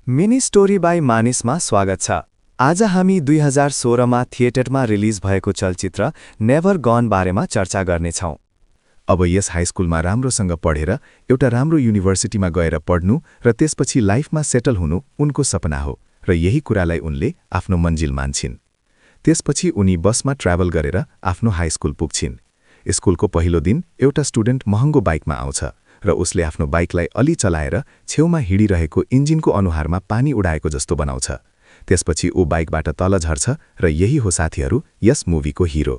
Mini story by मानिसमा स्वागत छ। आज हामी 2016मा थिएटरमा रिलिज भएको चलचित्र नेभर गन बारेमा चर्चा गर्नेछौँ। अब यस हाईस्कुलमा राम्रोसँग पढेर एउटा राम्रो युनिभर्सिटीमा गएर पढ्नु र त्यसपछि लाइफमा सेटल हुनु उनको सपना हो र यही कुरालाई उनले आफ्नो मन्जिल मान्छिन्। त्यसपछि उनी बसमा ट्राभल गरेर आफ्नो हाईस्कुल पुग्छिन्। स्कुलको पहिलो दिन एउटा स्टुडेन्ट महँगो बाइकमा आउँछ र उसले आफ्नो बाइकलाई अलि चलाएर छेउमा हिँडिरहेको इन्जिनको अनुहारमा पानी उडाएको जस्तो बनाउँछ। त्यसपछि ऊ बाइकबाट तल झर्छ र यही हो साथीहरू यस मुभीको हिरो।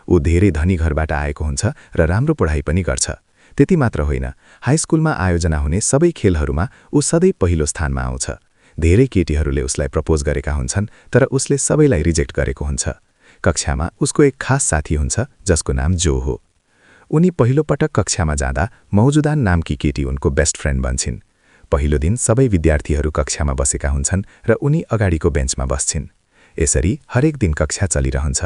ऊ धेरै धनी घरबाट आएको हुन्छ र राम्रो पढाइ पनि गर्छ। त्यति मात्र होइन, हाईस्कुलमा आयोजना हुने सबै खेलहरूमा ऊ सधैँ पहिलो स्थानमा आउँछ। धेरै केटीहरूले उसलाई प्रपोज गरेका हुन्छन् तर उसले सबैलाई रिजेक्ट गरेको हुन्छ। कक्षामा उसको एक खास साथी हुन्छ जसको नाम जो हो। उनी पहिलो पटक कक्षामा जाँदा मौजुदान नामकी केटी उनको बेस्ट फ्रेन्ड बन्छिन्। पहिलो दिन सबै विद्यार्थीहरू कक्षामा बसेका हुन्छन् र उनी अगाडिको बेन्चमा बस्छिन्। यसरी हरेक दिन कक्षा चलिरहन्छ।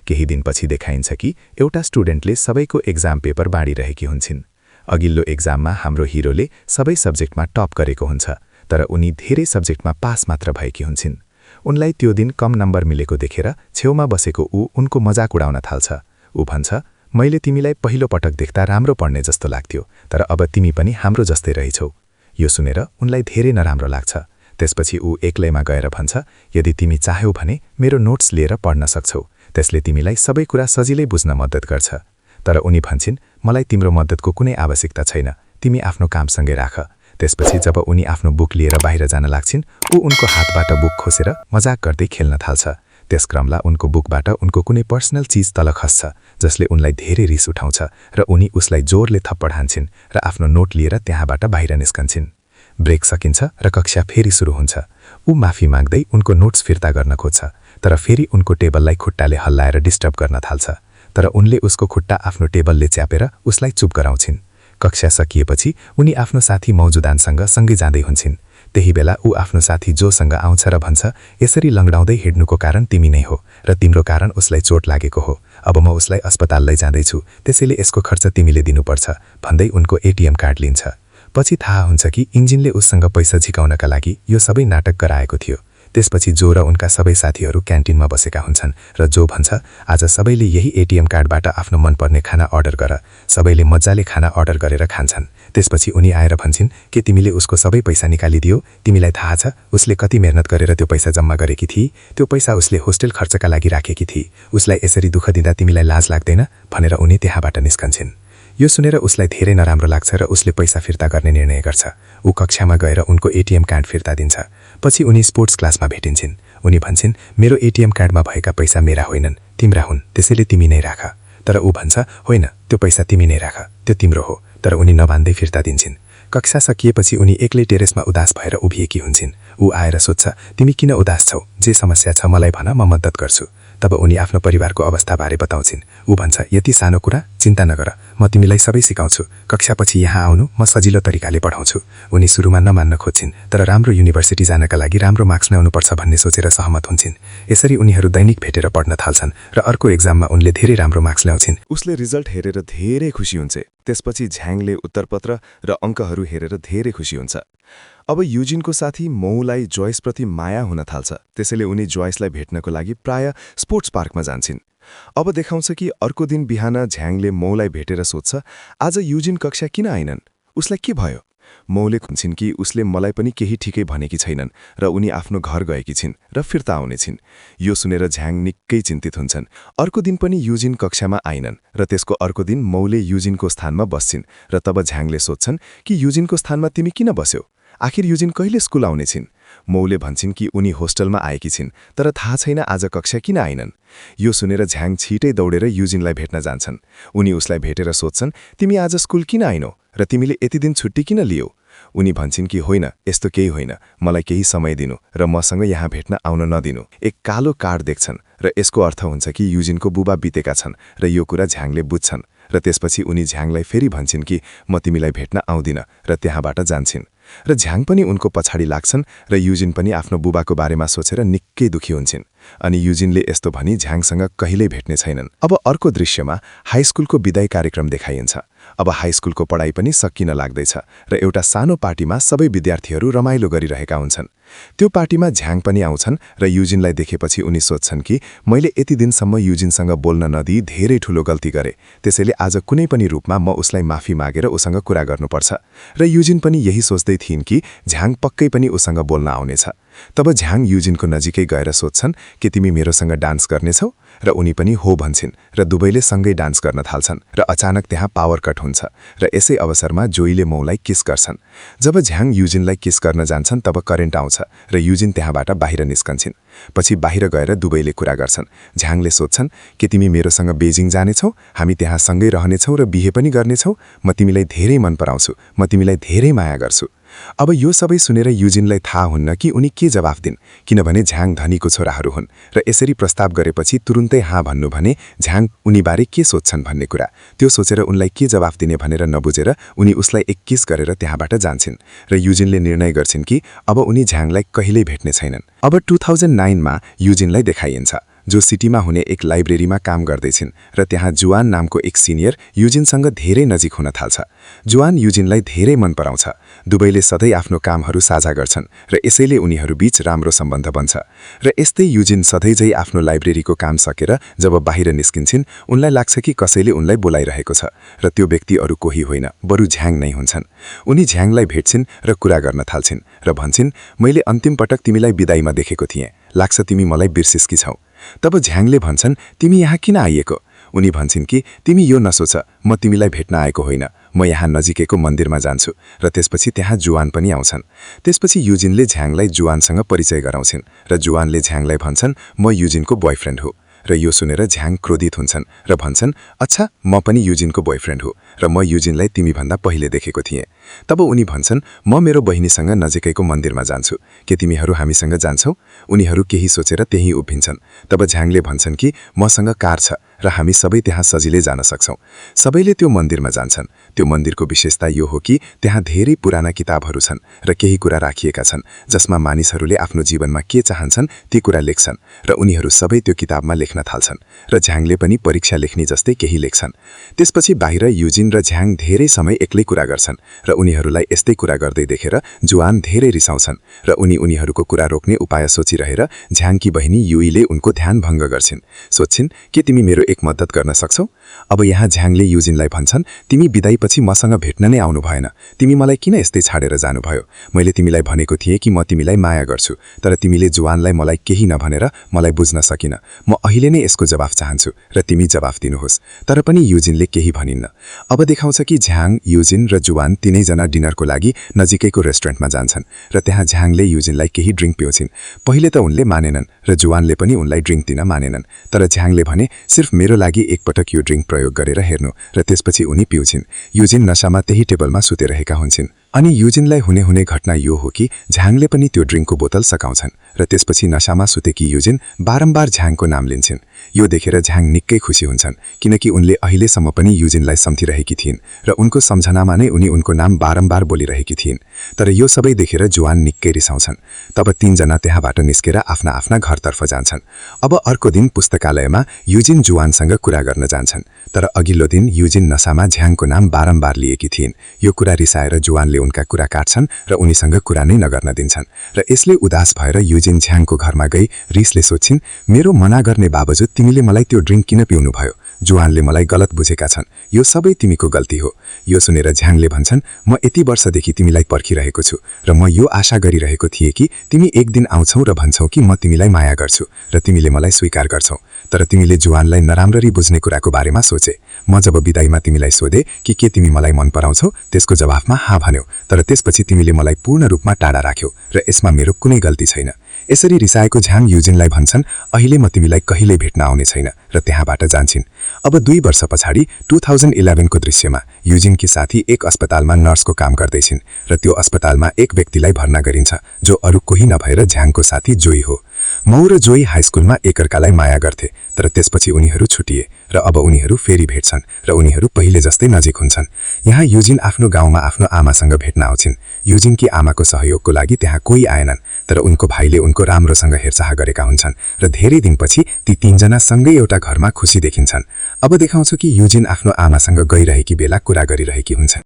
केही दिनपछि देखाइन्छ कि एउटा स्टुडेन्टले सबैको एक्जाम पेपर बाँडिरहेकी हुन्छन्। अघिल्लो एक्जाममा हाम्रो हिरोले सबै सब्जेक्टमा टप गरेको हुन्छ तर उनी धेरै सब्जेक्टमा पास मात्र भएकी हुन्छन्। उनलाई त्यो दिन कम नम्बर मिलेको देखेर छेउमा बसेको ऊ उनको मजाक उडाउन थाल्छ। ऊ भन्छ, मैले तिमीलाई पहिलो पटक देख्दा राम्रो पढ्ने जस्तो लाग्थ्यो तर अब तिमी पनि हाम्रो जस्तै रहेछौ। यो सुनेर उनलाई धेरै नराम्रो लाग्छ। त्यसपछि ऊ एक्लैमा गएर भन्छ, यदि तिमी चाह्यौ भने मेरो नोट्स लिएर पढ्न सक्छौ, त्यसले तिमीलाई सबै कुरा सजिलै बुझ्न मद्दत गर्छ। तर उनी भन्छन्, मलाई तिम्रो मद्दतको कुनै आवश्यकता छैन, तिमी आफ्नो कामसँगै राख। त्यसपछि जब उनी आफ्नो बुक लिएर बाहिर जान लाग्छिन्, ऊ उनको हातबाट बुक खोसेर मजाक गर्दै खेल्न थाल्छ। त्यस क्रममा उनको बुकबाट उनको कुनै पर्सनल चिज तल खस्छ जसले उनलाई धेरै रिस उठाउँछ र उनी उसलाई जोरले थप्पड हान्छन् र आफ्नो नोट लिएर त्यहाँबाट बाहिर निस्कन्छन्। ब्रेक सकिन्छ र कक्षा फेरि सुरु हुन्छ। ऊ माफी माग्दै उनको नोट्स फिर्ता गर्न खोज्छ तर फेरि उनको टेबललाई खुट्टाले हल्लाएर डिस्टर्ब गर्न थाल्छ। तर उनले उसको खुट्टा आफ्नो टेबलले च्यापेर उसलाई चुप गराउँछिन्। कक्षा सकिएपछि उनी आफ्नो साथी मौजुदानसँग सँगै जाँदै हुन्छन्। त्यही बेला ऊ आफ्नो साथी जोसँग आउँछ र भन्छ, यसरी लङ्गडाउँदै हिँड्नुको कारण तिमी नै हो र तिम्रो कारण उसलाई चोट लागेको हो। अब म उसलाई अस्पताल लैजाँदैछु, त्यसैले यसको खर्च तिमीले दिनुपर्छ भन्दै उनको एटिएम कार्ड लिन्छ। पछि थाहा हुन्छ कि इन्जिनले उससँग पैसा झिकाउनका लागि यो सबै नाटक गराएको थियो। त्यसपछि जो र उनका सबै साथीहरू क्यान्टिनमा बसेका हुन्छन् र जो भन्छ, आज सबैले यही एटिएम कार्डबाट आफ्नो मनपर्ने खाना अर्डर गर। सबैले मजाले खाना अर्डर गरेर खान्छन्। त्यसपछि उनी आएर भन्छन्, के तिमीले उसको सबै पैसा निकालिदियो? तिमीलाई थाहा छ उसले कति मेहनत गरेर त्यो पैसा जम्मा गरेकी थिए? त्यो पैसा उसले होस्टेल खर्चका लागि राखेकी थिए। उसलाई यसरी दुःख दिँदा तिमीलाई लाज लाग्दैन भनेर उनी त्यहाँबाट निस्कन्छन्। यो सुनेर उसलाई धेरै नराम्रो लाग्छ र उसले पैसा फिर्ता गर्ने निर्णय गर्छ। ऊ कक्षामा गएर उनको एटिएम कार्ड फिर्ता दिन्छ। पछि उनी स्पोर्ट्स क्लासमा भेटिन्छन्। उनी भन्छन्, मेरो एटिएम कार्डमा भएका पैसा मेरा होइनन्, तिम्रा हुन्, त्यसैले तिमी नै राख। तर ऊ भन्छ, होइन, त्यो पैसा तिमी नै राख, त्यो तिम्रो हो। तर उनी नमान्दै फिर्ता दिन्छन्। कक्षा सकिएपछि उनी एक्लै टेरेसमा उदास भएर उभिएकी हुन्छन्। ऊ आएर सोध्छ, तिमी किन उदास छौ? जे समस्या छ मलाई भन, म मद्दत गर्छु। तब उनी आफ्नो परिवारको अवस्थाबारे बताउँछिन्। ऊ भन्छ, यति सानो कुरा चिन्ता नगर, म तिमीलाई सबै सिकाउँछु। कक्षापछि यहाँ आउनु, म सजिलो तरिकाले पढाउँछु। उनी सुरुमा नमान्न खोज्छिन् तर राम्रो युनिभर्सिटी जानका लागि राम्रो मार्क्स ल्याउनुपर्छ भन्ने सोचेर सहमत हुन्छन्। यसरी उनीहरू दैनिक भेटेर पढ्न थाल्छन् र अर्को एक्जाममा उनले धेरै राम्रो मार्क्स ल्याउँछिन्। उसले रिजल्ट हेरेर धेरै खुसी हुन्छ। त्यसपछि झ्याङले उत्तरपत्र र अङ्कहरू हेरेर धेरै खुसी हुन्छ। अब युजिनको साथी मौलाई जोइसप्रति माया हुन थाल्छ। त्यसैले उनी जोइसलाई भेट्नको लागि प्राय स्पोर्ट्स पार्कमा जान्छन्। अब देखाउँछ कि अर्को दिन बिहान झ्याङले मौलाई भेटेर सोध्छ, आज युजिन कक्षा किन आइनन्? उसलाई के भयो? मौले खुन्छन् कि उसले मलाई पनि केही ठिकै भनेकी छैनन् र उनी आफ्नो घर गएकी छिन् र फिर्ता आउनेछिन्। यो सुनेर झ्याङ निकै चिन्तित हुन्छन्। अर्को दिन पनि युजिन कक्षामा आइनन् र त्यसको अर्को दिन मौले युजिनको स्थानमा बस्छिन् र तब झ्याङले सोध्छन् कि युजिनको स्थानमा तिमी किन बस्यौ? आखिर युजिन कहिले स्कुल आउने छिन्? मौले भन्छन् कि उनी होस्टलमा आएकी छिन् तर थाहा छैन आज कक्षा किन आइनन्। यो सुनेर झ्याङ छिटै दौडेर युजिनलाई भेट्न जान्छन्। उनी उसलाई भेटेर सोध्छन्, तिमी आज स्कुल किन आइनौ र तिमीले यति दिन छुट्टी किन लियौ? उनी भन्छन् कि होइन, यस्तो केही होइन, मलाई केही समय दिनु र मसँग यहाँ भेट्न आउन नदिनु। एक कालो कार्ड देख्छन् र यसको अर्थ हुन्छ कि युजिनको बुबा बितेका छन् र यो कुरा झ्याङले बुझ्छन् र त्यसपछि उनी झ्याङलाई फेरि भन्छन् कि म तिमीलाई भेट्न आउँदिन र त्यहाँबाट जान्छन्। र झ्याङ पनि उनको पछाडि लाग्छन् र युजिन पनि आफ्नो बुबाको बारेमा सोचेर निकै दुखी हुन्छन्। अनि युजिनले यस्तो भनी झ्याङसँग कहिल्यै भेट्ने छैनन्। अब अर्को दृश्यमा हाईस्कुलको विदाई कार्यक्रम देखाइन्छ। अब हाईस्कुलको पढाइ पनि सकिन लाग्दैछ र एउटा सानो पार्टीमा सबै विद्यार्थीहरू रमाइलो गरिरहेका हुन्छन्। त्यो पार्टीमा झ्याङ पनि आउँछन् र युजिनलाई देखेपछि उनी सोध्छन् कि मैले यति दिनसम्म युजिनसँग बोल्न नदिई धेरै ठूलो गल्ती गरे, त्यसैले आज कुनै पनि रूपमा म उसलाई माफी मागेर उसँग कुरा गर्नुपर्छ। र युजिन पनि यही सोच्दै थिइन् कि झ्याङ पक्कै पनि उसँग बोल्न आउनेछ। तब झ्याङ युजिनको नजिकै गएर सोध्छन् कि तिमी मेरोसँग डान्स गर्नेछौ, र उनी पनि हो भन्छन् र दुवैले सँगै डान्स गर्न थाल्छन् र अचानक त्यहाँ पावर कट हुन्छ र यसै अवसरमा जोईले मौलाई किस गर्छन्। जब झ्याङ युजिनलाई किस गर्न जान्छन् तब करेन्ट आउँछ र युजिन त्यहाँबाट बाहिर निस्कन्छन्। पछि बाहिर गएर दुवैले कुरा गर्छन्। झ्याङले सोध्छन् कि तिमी मेरोसँग बेजिङ जानेछौ, हामी त्यहाँ सँगै रहनेछौ र बिहे पनि गर्नेछौ, म तिमीलाई धेरै मन पराउँछु, म तिमीलाई धेरै माया गर्छु। अब यो सबै सुनेर युजिनलाई थाहा हुन्न कि उनी के जवाफ दिन्, किनभने झ्याङ धनीको छोराहरू हुन् र यसरी प्रस्ताव गरेपछि तुरुन्तै हाँ भन्नु भने झ्याङ उनीबारे के सोध्छन् भन्ने कुरा, त्यो सोचेर उनलाई के जवाफ दिने भनेर नबुझेर उनी उसलाई एक किस गरेर त्यहाँबाट जान्छन् र युजिनले निर्णय गर्छिन् कि अब उनी झ्याङलाई कहिल्यै भेट्ने छैनन्। अब 2009मा युजिनलाई देखाइन्छ जो सिटीमा हुने एक लाइब्रेरीमा काम गर्दैछिन् र त्यहाँ जुआन नामको एक सिनियर युजिनसँग धेरै नजिक हुन थाल्छ। जुआन युजिनलाई धेरै मन पराउँछ, दुवैले सधैँ आफ्नो कामहरू साझा गर्छन् र यसैले उनीहरूबीच राम्रो सम्बन्ध बन्छ। र यस्तै युजिन सधैँझै आफ्नो लाइब्रेरीको काम सकेर जब बाहिर निस्किन्छन् उनलाई लाग्छ कि कसैले उनलाई बोलाइरहेको छ र त्यो व्यक्ति अरू कोही होइन बरु झ्याङ नै हुन्छन्। उनी झ्याङलाई भेट्छिन् र कुरा गर्न थाल्छिन् र भन्छन्, मैले अन्तिम पटक तिमीलाई बिदाईमा देखेको थिएँ, लाग्छ तिमी मलाई बिर्सिसकी छौ। तब झ्याङले भन्छन्, तिमी यहाँ किन आइएको? उनी भन्छन् कि तिमी यो नसोच, म तिमीलाई भेट्न आएको होइन, म यहाँ नजिकैको मन्दिरमा जान्छु। र त्यसपछि त्यहाँ जुआन पनि आउँछन्। त्यसपछि युजिनले झ्याङलाई जुआनसँग परिचय गराउँछिन् र जुआनले झ्याङलाई भन्छन्, म युजिनको बोयफ्रेन्ड हो। र यो सुनेर झ्याङ क्रोधित हुन्छन् र भन्छन्, अच्छा म पनि युजिनको बोयफ्रेन्ड हो र म युजिनलाई तिमीभन्दा पहिले देखेको थिएँ। तब उनी भन्छन्, म मेरो बहिनीसँग नजिकैको मन्दिरमा जान्छु, के तिमीहरू हामीसँग जान्छौ? उनीहरू केही सोचेर त्यहीँ उभिन्छन्। तब झ्याङले भन्छन् कि मसँग कार छ र हामी सबै त्यहाँ सजिलै जान सक्छौँ। सबैले त्यो मन्दिरमा जान्छन्। त्यो मन्दिरको विशेषता यो हो कि त्यहाँ धेरै पुराना किताबहरू छन् र केही कुरा राखिएका छन् जसमा मानिसहरूले आफ्नो जीवनमा के चाहन्छन् ती कुरा लेख्छन् र उनीहरू सबै त्यो किताबमा लेख्न थाल्छन् र झ्याङले पनि परीक्षा लेख्ने जस्तै केही लेख्छन्। त्यसपछि बाहिर युजिन र झ्याङ धेरै समय एक्लै कुरा गर्छन् र उनीहरूलाई यस्तै कुरा गर्दै देखेर जुआन धेरै रिसाउँछन् र उनीहरूको कुरा रोक्ने उपाय सोचिरहेर झ्याङकी बहिनी युईले उनको ध्यान भङ्ग गर्छिन्। सोध्छिन् के तिमी मेरो एक मद्दत गर्न सक्छौ? अब यहाँ झ्याङले युजिनलाई भन्छन्, तिमी बिदाईपछि मसँग भेट्न नै आउनु भएन, तिमी मलाई किन यस्तै छाडेर जानुभयो? मैले तिमीलाई भनेको थिएँ कि म तिमीलाई माया गर्छु, तर तिमीले जुआनलाई मलाई केही नभनेर मलाई बुझ्न सकिन। म अहिले नै यसको जवाफ चाहन्छु र तिमी जवाफ दिनुहोस्। तर पनि युजिनले केही भनिन्न। अब देखाउँछ कि झ्याङ, युजिन र जुआन तीनैजना डिनरको लागि नजिकैको रेस्टुरेन्टमा जान्छन् र त्यहाँ झ्याङले युजिनलाई केही ड्रिङ्क पिउँछिन्। पहिले त उनले मानेनन् र जुआनले पनि उनलाई ड्रिङ्क दिन मानेनन्, तर झ्याङले भने सिर्फ मेरो लागि एकपटक यो ड्रिङ्क प्रयोग गरेर हेर्नु र त्यसपछि उनी पिउँछिन्। युजिन नशामा त्यही टेबलमा सुतेरहेका हुन्छन् अनि युजिनलाई हुने घटना यो हो कि झ्याङले पनि त्यो ड्रिङ्कको बोतल सकाउँछन् र त्यसपछि नशामा सुतेकी युजिन बारम्बार झ्याङको नाम लिन्छन्। यो देखेर झ्याङ निकै खुसी हुन्छन् किनकि उनले अहिलेसम्म पनि युजिनलाई सम्झिरहेकी थिइन् र उनको सम्झनामा नै उनी उनको नाम बारम्बार बोलिरहेकी थिइन्। तर यो सबै देखेर जुआन निकै रिसाउँछन्। तब तीनजना त्यहाँबाट निस्केर आफ्ना आफ्ना घरतर्फ जान्छन्। अब अर्को दिन पुस्तकालयमा युजिन जुआनसँग कुरा गर्न जान्छन्, तर अघिल्लो दिन युजिन नशामा झ्याङको नाम बारम्बार लिएकी थिइन्। यो कुरा रिसाएर जुआनले उनका कुरा काट्छन् र उनीसँग कुरा नै नगर्न दिन्छन् र यसले उदास भएर युजिन झ्याङको घरमा गई रिसले सोध्छिन्, मेरो मना गर्ने बावजुद तिमीले मलाई त्यो ड्रिङ्क किन पिउनु भयो? जुआनले मलाई गलत बुझेका छन्, यो सबै तिमीको गल्ती हो। यो सुनेर झ्याङले भन्छन्, म यति वर्षदेखि तिमीलाई पर्खिरहेको छु र म यो आशा गरिरहेको थिएँ कि तिमी एक दिन आउँछौ र भन्छौ कि म तिमीलाई माया गर्छु र तिमीले मलाई स्वीकार गर्छौ। तर तिमीले जुआनलाई नराम्ररी बुझ्ने कुराको बारेमा सोचे। म जब बिदाईमा तिमीलाई सोधे कि के तिमी मलाई मन पराउँछौ, त्यसको जवाफमा हाँ भन्यौ, तर त्यसपछि तिमीले मलाई पूर्ण रूपमा टाढा राख्यौ र यसमा मेरो कुनै गल्ती छैन। यसरी रिसाएको झ्याङ युजिनलाई भन्छन्, अहिले म तिमीलाई कहिल्यै भेट्न आउने छैन र त्यहाँबाट जान्छन्। अब 2 वर्ष पछाडि 2011 को दृश्यमा युजिनकी साथी एक अस्पतालमा नर्सको काम गर्दैछिन् र त्यो अस्पतालमा एक व्यक्तिलाई भर्ना गरिन्छ जो अरू कोही नभएर झ्याङको साथी जोई हो। मौ र जोई हाइस्कुलमा एकअर्कालाई माया गर्थे, तर त्यसपछि उनीहरू छुटिए र अब उनीहरू फेरि भेट्छन् र उनीहरू पहिले जस्तै नजिक हुन्छन्। यहाँ युजिन आफ्नो गाउँमा आफ्नो आमासँग भेट्न आउँछिन्। युजिनकी आमाको सहयोगको लागि त्यहाँ कोही आएनन्, तर उनको भाइले उनको राम्रोसँग हेरचाह गरेका हुन्छन् र धेरै दिनपछि ती तीनजना सँगै एउटा घरमा खुसी देखिन्छन्। अब देखाउँछु कि युजिन आफ्नो आमासँग गइरहेकी बेला कुरा गरिरहेकी हुन्छन्।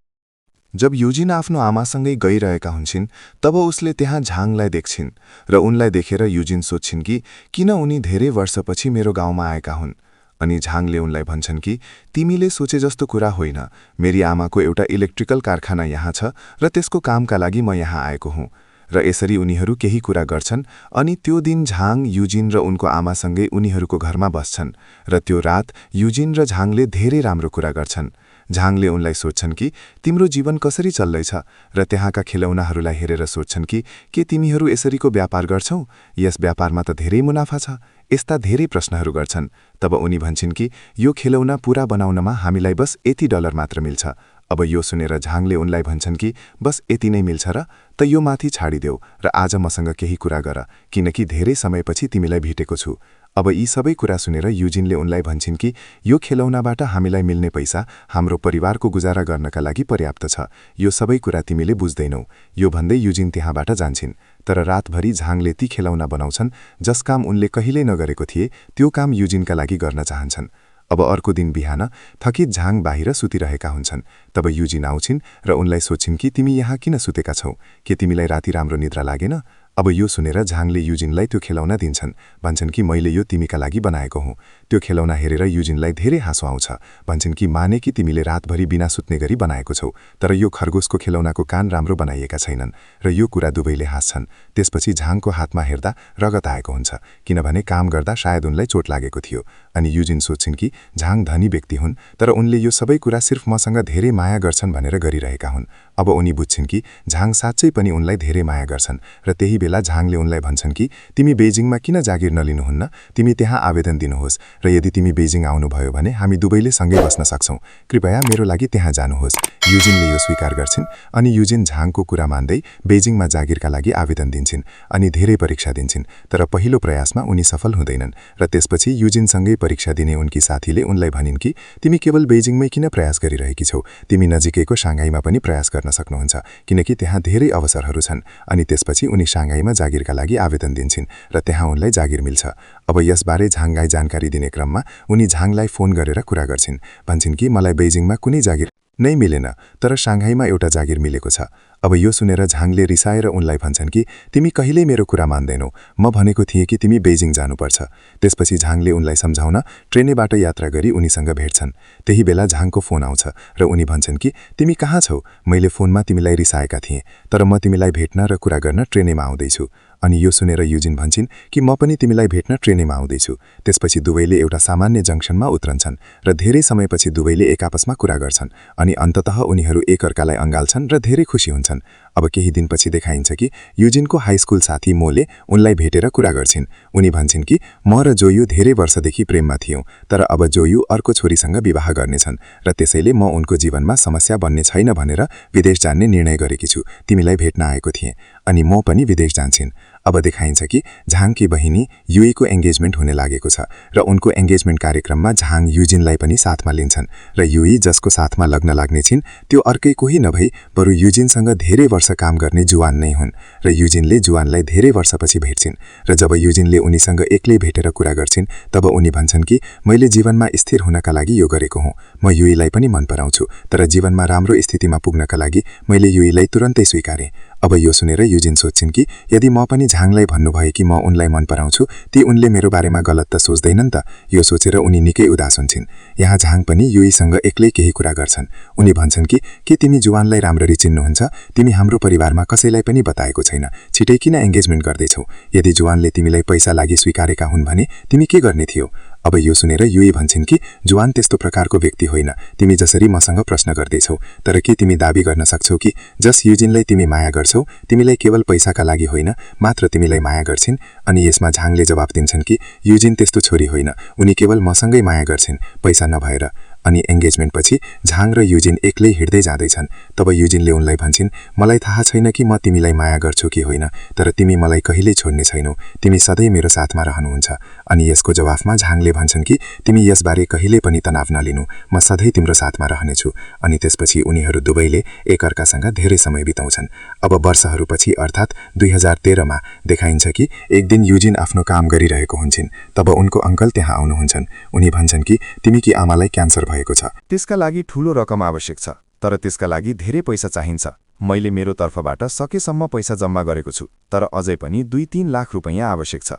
जब युजिन आफ्नो आमासँगै गइरहेका हुन्छन् तब उसले त्यहाँ झाङलाई देख्छिन् र उनलाई देखेर युजिन सोध्छिन् कि किन उनी धेरै वर्षपछि मेरो गाउँमा आएका हुन्। अनि झाङले उनलाई भन्छन् कि तिमीले सोचे जस्तो कुरा होइन, मेरी आमाको एउटा इलेक्ट्रिकल कारखाना यहाँ छ र त्यसको कामका लागि म यहाँ आएको हुँ। र यसरी उनीहरू केही कुरा गर्छन् अनि त्यो दिन झाङ, युजिन र उनको आमासँगै उनीहरूको घरमा बस्छन् र त्यो रात युजिन र झाङले धेरै राम्रो कुरा गर्छन्। झाङले उनलाई सोध्छन् कि तिम्रो जीवन कसरी चल्दैछ र त्यहाँका खेलौनाहरूलाई हेरेर सोध्छन् कि के तिमीहरू यसरीको व्यापार गर्छौ, यस व्यापारमा त धेरै मुनाफा छ। यस्ता धेरै प्रश्नहरू गर्छन्। तब उनी भन्छन् कि यो खेलौना पूरा बनाउनमा हामीलाई बस यति डलर मात्र मिल्छ। अब यो सुनेर झाङले उनलाई भन्छन् कि बस यति नै मिल्छ र त यो माथि छाडिदेऊ र आज मसँग केही कुरा गर, किनकि धेरै समयपछि तिमीलाई भेटेको छु। अब यी सबै कुरा सुनेर युजिनले उनलाई भन्छन् कि यो खेलौनाबाट हामीलाई मिल्ने पैसा हाम्रो परिवारको गुजारा गर्नका लागि पर्याप्त छ, यो सबै कुरा तिमीले बुझ्दैनौ। यो भन्दै युजिन त्यहाँबाट जान्छन्। तर रातभरि झाङले ती खेलौना बनाउँछन् जस काम उनले कहिल्यै नगरेको थिए, त्यो काम युजिनका लागि गर्न चाहन्छन्। अब अर्को दिन बिहान थकित झाङ बाहिर सुतिरहेका हुन्छन्। तब युजिन आउँछिन् र उनलाई सोध्छिन् कि तिमी यहाँ किन सुतेका छौ, के तिमीलाई राति राम्रो निद्रा लागेन? अब यो सुनेर झाङले युजिनलाई त्यो खेलौना दिन्छन्। भन्छन् कि मैले यो तिमीका लागि बनाएको हुँ। त्यो खेलौना हेरेर युजिनलाई धेरै हाँसो आउँछ। भन्छन् कि माने कि तिमीले रातभरि बिना सुत्ने गरी बनाएको छौ, तर यो खरगोशको खेलौनाको कान राम्रो बनाइएका छैनन्। र यो कुरा दुवैले हाँस्छन्। त्यसपछि झाङको हातमा हेर्दा रगत आएको हुन्छ, किनभने काम गर्दा सायद उनलाई चोट लागेको थियो। अनि युजिन सोध्छिन् कि झाङ धनी व्यक्ति हुन्, तर उनले यो सबै कुरा सिर्फ मसँग धेरै माया गर्छन् भनेर गरिरहेका हुन्। अब उनी बुझ्छिन् कि झाङ साँच्चै पनि उनलाई धेरै माया गर्छन् र त्यही बेला झाङले उनलाई भन्छन् कि तिमी बेजिङमा किन जागिर नलिनुहुन्न, तिमी त्यहाँ आवेदन दिनुहोस् र यदि तिमी बेजिङ आउनुभयो भने हामी दुवैले सँगै बस्न सक्छौँ, कृपया मेरो लागि त्यहाँ जानुहोस्। युजिनले यो स्वीकार गर्छिन् अनि युजिन झाङको कुरा मान्दै बेजिङमा जागिरका लागि आवेदन दिन्छन् अनि धेरै परीक्षा दिन्छन्, तर पहिलो प्रयासमा उनी सफल हुँदैनन्। र त्यसपछि युजिनसँगै परीक्षा दिने उनकी साथीले उनलाई भनिन् कि तिमी केवल बेजिङमै किन प्रयास गरिरहेकी छौ, तिमी नजिकैको साङ्घाईमा पनि प्रयास गर्न सक्नुहुन्छ, किनकि त्यहाँ धेरै अवसरहरू छन्। अनि त्यसपछि उनी साङ्घाईमा जागिरका लागि आवेदन दिन्छन् र त्यहाँ उनलाई जागिर मिल्छ। अब यसबारे झाङलाई जानकारी दिने क्रममा उनी झाङलाई फोन गरेर कुरा गर्छिन्। भन्छन् कि मलाई बेजिङमा कुनै जागिर नै मिलेन, तर साङ्घाईमा एउटा जागिर मिलेको छ। अब यो सुनेर झाङले रिसाएर उनलाई भन्छन् कि तिमी कहिल्यै मेरो कुरा मान्दैनौ, म भनेको थिएँ कि तिमी बेजिङ जानुपर्छ। त्यसपछि झाङले उनलाई सम्झाउन ट्रेनबाट यात्रा गरी उनीसँग भेट्छन्। त्यही बेला झाङको फोन आउँछ र उनी भन्छन् कि तिमी कहाँ छौ, मैले फोनमा तिमीलाई रिसाएका थिएँ, तर म तिमीलाई भेट्न र कुरा गर्न ट्रेनेमा आउँदैछु। अनि यो सुनेर युजिन भन्छन् कि म पनि तिमीलाई भेट्न ट्रेनेमा आउँदैछु। त्यसपछि दुवैले एउटा सामान्य जङ्सनमा उत्रन्छन् र धेरै समयपछि दुवैले एक आपसमा कुरा गर्छन् अनि अन्ततः उनीहरू एकअर्कालाई अँगाल्छन् र धेरै खुसी हुन्छन्। अब केही दिनपछि देखाइन्छ कि युजिनको हाई स्कुल साथी मोले उनलाई भेटेर कुरा गर्छिन्। उनी भन्छन् कि म र जोयु धेरै वर्षदेखि प्रेममा थियौँ, तर अब जोयु अर्को छोरीसँग विवाह गर्नेछन् र त्यसैले म उनको जीवनमा समस्या बन्ने छैन भनेर विदेश जाने निर्णय गरेकी छु। तिमीलाई भेट्न आएको थिएँ अनि म पनि विदेश जान्छिन्। अब देखाइन्छ कि झाङकी बहिनी युईको एङ्गेजमेन्ट हुने लागेको छ र उनको एङ्गेजमेन्ट कार्यक्रममा झाङ युजिनलाई पनि साथमा लिन्छन् र युई जसको साथमा लग्न लाग्ने छिन् त्यो अर्कै कोही नभई बरु युजिनसँग धेरै वर्ष काम गर्ने जुवान नै हुन् र युजिनले जुवानलाई धेरै वर्षपछि भेट्छिन् र जब युजिनले उनीसँग एक्लै भेटेर कुरा गर्छिन् तब उनी भन्छन् कि मैले जीवनमा स्थिर हुनका लागि यो गरेको हुँ, म युईलाई पनि मन पराउँछु, तर जीवनमा राम्रो स्थितिमा पुग्नका लागि मैले युईलाई तुरन्तै स्वीकारेँ। अब यो सुनेर युजिन सोध्छिन् कि यदि म पनि झाङलाई भन्नुभयो कि म उनलाई मन पराउँछु, ती उनले मेरो बारेमा गलत त सोच्दैनन् त? यो सोचेर उनी निकै उदास हुन्छन्। यहाँ झाङ पनि युईसँग एक्लै केही कुरा गर्छन्। उनी भन्छन् कि के तिमी जुवानलाई राम्ररी चिन्नुहुन्छ? तिमी हाम्रो परिवारमा कसैलाई पनि बताएको छैन, छिटै किन एङ्गेजमेन्ट गर्दैछौ? यदि जुवानले तिमीलाई पैसा लागि स्वीकारेका हुन् भने तिमी के गर्ने थियौ? अब यो सुनेर युई भन्छन् कि जुवान त्यस्तो प्रकारको व्यक्ति होइन, तिमी जसरी मसँग प्रश्न गर्दैछौ, तर के तिमी दाबी गर्न सक्छौ कि जस युजिनलाई तिमी माया गर्छौ तिमीलाई केवल पैसाका लागि होइन, मात्र तिमीलाई माया गर्छिन्? अनि यसमा झाङले जवाफ दिन्छन् कि युजिन त्यस्तो छोरी होइन, उनी केवल मसँगै माया गर्छिन्, पैसा नभएर। अनि एङ्गेजमेन्टपछि झाङ र युजिन एक्लै हिँड्दै जाँदैछन्। तब युजिनले उनलाई भन्छन् मलाई थाहा छैन कि म तिमीलाई माया गर्छु कि होइन, तर तिमी मलाई कहिल्यै छोड्ने छैनौ, तिमी सधैँ मेरो साथमा रहनुहुन्छ। अनि यसको जवाफमा झाङले भन्छन् कि तिमी यसबारे कहिल्यै पनि तनाव नलिनु, म सधैँ तिम्रो साथमा रहनेछु। अनि त्यसपछि उनीहरू दुवैले एकअर्कासँग धेरै समय बिताउँछन्। अब वर्षहरूपछि अर्थात् 2013मा देखाइन्छ कि एक दिन युजिन आफ्नो काम गरिरहेको हुन्छन्। तब उनको अङ्कल त्यहाँ आउनुहुन्छन्। उनी भन्छन् कि तिमीकी आमालाई क्यान्सर भएको छ, त्यसका लागि ठूलो रकम आवश्यक छ, तर त्यसका लागि धेरै पैसा चाहिन्छ। मैले मेरो तर्फबाट सकेसम्म पैसा जम्मा गरेको छु, तर अझै पनि 2-3 लाख रुपैयाँ आवश्यक छ।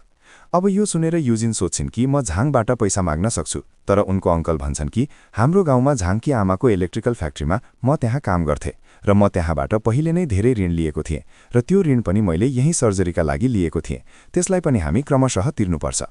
अब यो सुनेर युजिन सोध्छिन् कि म झाङबाट पैसा माग्न सक्छु, तर उनको अङ्कल भन्छन् कि हाम्रो गाउँमा झाङकी आमाको इलेक्ट्रिकल फ्याक्ट्रीमा म त्यहाँ काम गर्थेँ र म त्यहाँबाट पहिले नै धेरै ऋण लिएको थिएँ र त्यो ऋण पनि मैले यही सर्जरीका लागि लिएको थिएँ, त्यसलाई पनि हामी क्रमशः तिर्नुपर्छ।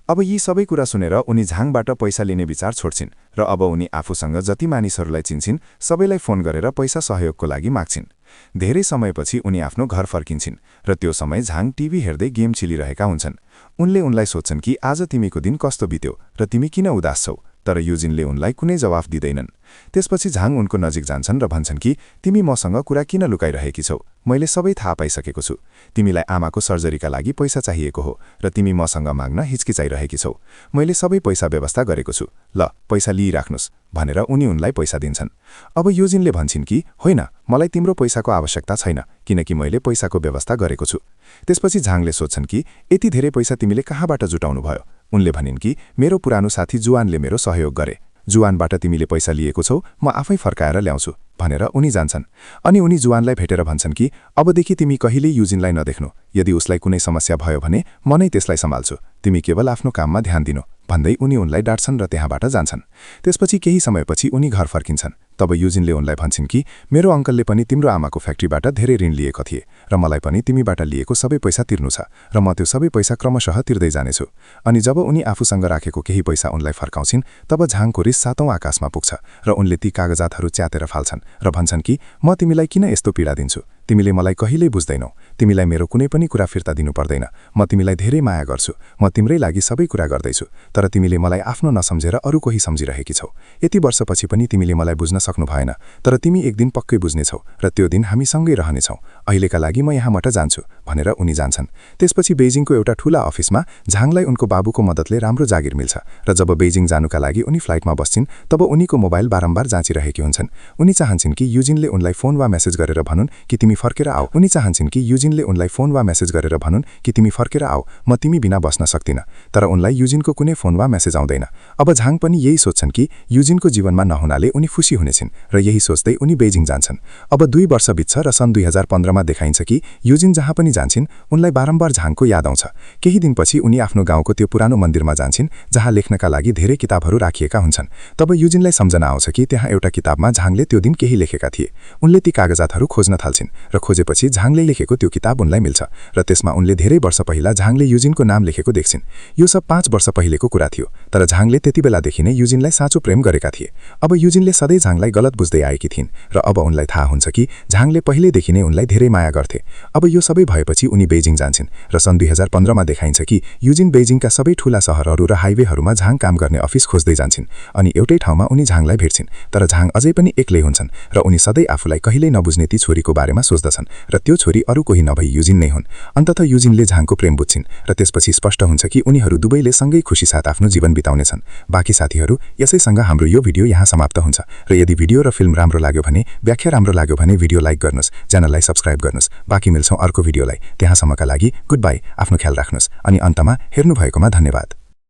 अब यी सबै कुरा सुनेर उनी झाङबाट पैसा लिने विचार छोड्छिन् र अब उनी आफूसँग जति मानिसहरूलाई चिन्छिन् सबैलाई फोन गरेर पैसा सहयोगको लागि माग्छिन्। धेरै समयपछि उनी आफ्नो घर फर्किन्छन् र त्यो समय झाङ टिभी हेर्दै गेम खेलिरहेका हुन्छन्। उनले उनलाई सोध्छन् कि आज तिमीको दिन कस्तो बित्यो र तिमी किन उदास छौ, तर युजिनले उनलाई कुनै जवाफ दिँदैनन्। त्यसपछि झाङ उनको नजिक जान्छन् र भन्छन् कि तिमी मसँग कुरा किन लुकाइरहेकी छौ, मैले सबै थाहा पाइसकेको छु। तिमीलाई आमाको सर्जरीका लागि पैसा चाहिएको हो र तिमी मसँग माग्न हिचकिचाइरहेकी छौ। मैले सबै पैसा व्यवस्था गरेको छु, ल पैसा लिइराख्नुस् भनेर उनी उनलाई पैसा दिन्छन्। अब युजिनले भन्छन् कि होइन, मलाई तिम्रो पैसाको आवश्यकता छैन किनकि मैले पैसाको व्यवस्था गरेको छु। त्यसपछि झाङले सोध्छन् कि यति धेरै पैसा तिमीले कहाँबाट जुटाउनु भयो? उनले भनिन् कि मेरो पुरानो साथी जुवानले मेरो सहयोग गरे। जुवानबाट तिमीले पैसा लिएको छौ, म आफै फर्काएर ल्याउँछु भनेर उनी जान्छन्। अनि उनी जुवानलाई भेटेर भन्छन् कि अबदेखि तिमी कहिल्यै युजिनलाई नदेख्नु, यदि उसलाई कुनै समस्या भयो भने म नै त्यसलाई सम्हाल्छु, तिमी केवल आफ्नो काममा ध्यान दिनु भन्दै उनी उनलाई डाँट्छन् र त्यहाँबाट जान्छन्। त्यसपछि केही समयपछि उनी घर फर्किन्छन्। तब युजिनले उनलाई भन्छन् कि मेरो अङ्कलले पनि तिम्रो आमाको फ्याक्ट्रीबाट धेरै ऋण लिएको थिए र मलाई पनि तिमीबाट लिएको सबै पैसा तिर्नु छ र म त्यो सबै पैसा क्रमशः तिर्दै जानेछु। अनि जब उनी आफूसँग राखेको केही पैसा उनलाई फर्काउँछिन् तब झाङको रिस 7औं आकाशमा पुग्छ र उनले ती कागजातहरू च्यातेर फाल्छन् र भन्छन् कि म तिमीलाई किन यस्तो पीडा दिन्छु, तिमीले मलाई कहिल्यै बुझ्दैनौ, तिमीलाई मेरो कुनै पनि कुरा फिर्ता दिनु पर्दैन, म तिमीलाई धेरै माया गर्छु, म तिम्रै लागि सबै कुरा गर्दैछु, तर तिमीले मलाई आफ्नो नसम्झेर अरू कोही सम्झिरहेकी छौ। यति वर्षपछि पनि तिमीले मलाई बुझ्न सक्नु भएन, तर तिमी एक दिन पक्कै बुझ्नेछौ र त्यो दिन हामी सँगै रहनेछौ। अहिलेका लागि म यहाँबाट जान्छु भनेर उनी जान्छन्। त्यसपछि बेइजिङको एउटा ठूला अफिसमा झाङलाई उनको बाबुको मद्दतले राम्रो जागिर मिल्छ र जब बेइजिङ जानुका लागि उनी फ्लाइटमा बस्छिन् तब उनीको मोबाइल बारम्बार जाँचिरहेकी हुन्छन्। उनी चाहन्छन् कि युजिनले उनलाई फोन वा मेसेज गरेर भनुन् कि तिमी फर्केर आऊ। उनी चाहन्छन् कि युजिनले उनलाई फोन वा मेसेज गरेर भनुन् कि तिमी फर्केर आऊ, म तिमी बिना बस्न सक्दिन, तर उनलाई युजिनको कुनै फोन वा मेसेज आउँदैन। अब झाङ पनि यही सोच्छन् कि युजिनको जीवनमा नहुनाले उनी खुसी हुनेछिन् र यही सोच्दै उनी बेइजिङ जान्छन्। अब 2 वर्ष बित्छ र सन् 2015मा देखाइन्छ कि युजिन जहाँ पनि जान्छन् उनलाई बारम्बार झाङको याद आउँछ। केही दिनपछि उनी आफ्नो गाउँको त्यो पुरानो मन्दिरमा जान्छन् जहाँ लेख्नका लागि धेरै किताबहरू राखिएका हुन्छन्। तब युजिनलाई सम्झना आउँछ कि त्यहाँ एउटा किताबमा झाङले त्यो दिन केही लेखेका थिए। उनले ती कागजातहरू खोज्न थाल्छिन् र खोजेपछि झाङले लेखेको त्यो किताब उनलाई मिल्छ र त्यसमा उनले धेरै वर्ष पहिला झाङले युजिनको नाम लेखेको देख्छिन्। यो सब 5 वर्ष पहिलेको कुरा थियो, तर झाङले त्यति बेलादेखि नै युजिनलाई साँचो प्रेम गरेका थिए। अब युजिनले सधैँ झाङलाई गलत बुझ्दै आएकी थिइन् र अब उनलाई थाहा हुन्छ कि झाङले पहिलेदेखि नै उनलाई धेरै माया गर्थे। अब यो सबै भएपछि उनी बेइजिङ जान्छन् र सन् 2015मा देखाइन्छ कि युजिन बेइजिङका सबै ठूला सहरहरू र हाइवेहरूमा झाङ काम गर्ने अफिस खोज्दै जान्छन् अनि एउटै ठाउँमा उनी झाङलाई भेट्छिन्, तर झाङ अझै पनि एक्लै हुन्छन् र उनी सधैँ आफूलाई कहिल्यै नबुझ्ने ती छोरीको बारेमा सोच्दछन् र त्यो छोरी अरू कोही नभई युजिन नै हुन्। अन्ततः युजिनले झाङको प्रेम बुझ्छिन् र त्यसपछि स्पष्ट हुन्छ कि उनीहरू दुवैले सँगै खुसी साथ आफ्नो जीवन बिताउनेछन्। बाँकी साथीहरू, यसैसँग हाम्रो यो भिडियो यहाँ समाप्त हुन्छ र यदि भिडियो र फिल्म राम्रो लाग्यो भने, व्याख्या राम्रो लाग्यो भने भिडियो लाइक गर्नुस्, च्यानललाई सब्स्क्राइब गर्नुस्। बाँकी मिल्छौँ अर्को भिडियोलाई। त्यहाँसम्मका लागि गुड बाई, आफ्नो ख्याल राख्नुस् अनि अन्तमा हेर्नुभएकोमा धन्यवाद।